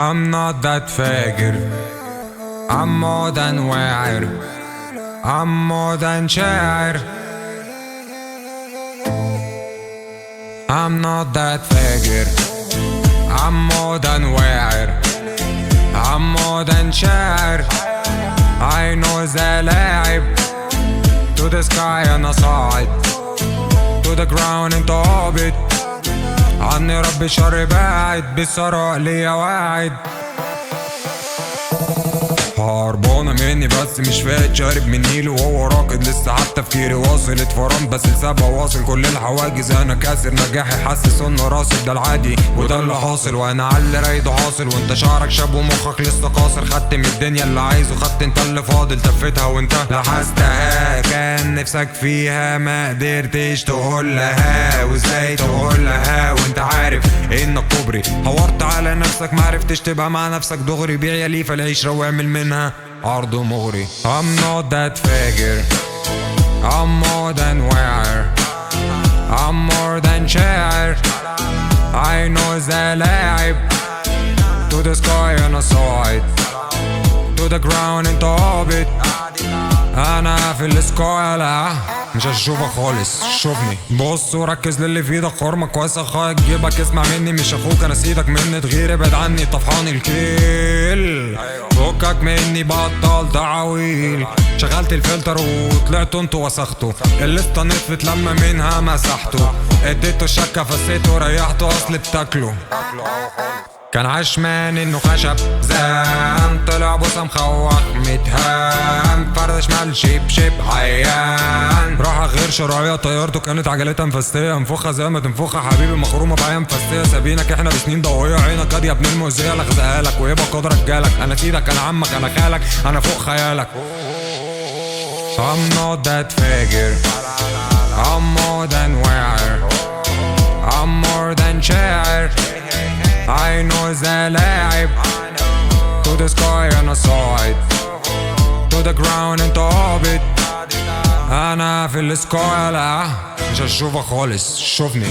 I'm not that فاجر. I'm more than واعر. I'm more than شاعر. I'm not that فاجر. I'm more than واعر. I'm more than شاعر. I know ذا لاعب. To the sky أنا صاعد. To the ground انت هابط. عني ربي شر باعد. بالثراء ليا واعد. هربانة مني بس مش فات، شارب من نيلي وهو راكد. لسه حتى تفكيري واصل، اتفرمت بس لسبب واصل. كل الحواجز انا كاسر، نجاحي حاسس انه راسب. ده العادي وده اللي حاصل، وانا على اللي رايده حاصل. وانت شعرك شاب ومخك لسه قاصر. خدت من الدنيا اللي عايزه، خدت انت اللي فاضل. تفتها وانت لحستها، كان نفسك فيها ما قدرتش تقولها. وازاي تقولها وانت عارف انك كوبري؟ حورت على نفسك معرفتش تبقى مع نفسك دغري. بيع يا ليفة العيشة واعمل منها عرض مغري. I'm not that فاجر. I'm more than واعر. I'm more than شاعر. I know ذا لاعب. To the sky أنا صاعد. To the ground انت هابط. أنا في السكاي لا مش هشوفك خالص، شوفني بص وركز للي في ايدك. حرمك واسع خايك جيبك، اسمع مني مش اخوك. انا سيدك مني تغير، ابعد عني طفحان الكيل. فكك مني بطل تعويل. شغلت الفلتر وطلعت انتوا وسختوا. الليسته نطفت لما منها مسحته. اديته الشكه فسيته وريحته اصل بتاكله. كان عشمان انه خشب زان، طلع بوسه مخوخ متهان. فرد شمال شيب شيب عيان. راح غير شرعيه طيارته كانت عجلتها مفستيه. انفخها زي ما تنفخها حبيبي، مخرومه بعيا مفستيه. سابينك احنا بسنين ضوئيه، عينك قد يا ابن المؤذيه. لغزها لك ويبقى قدرك جالك. انا سيدك انا عمك انا خالك، انا فوق خيالك. I'm not that فاجر. I'm more than واعر. I'm more than شاعر. I know ذا لاعب. To the sky أنا صاعد. To the ground انت هابط. أنا في السكاي لا مش هشوفك خالص، شوفني.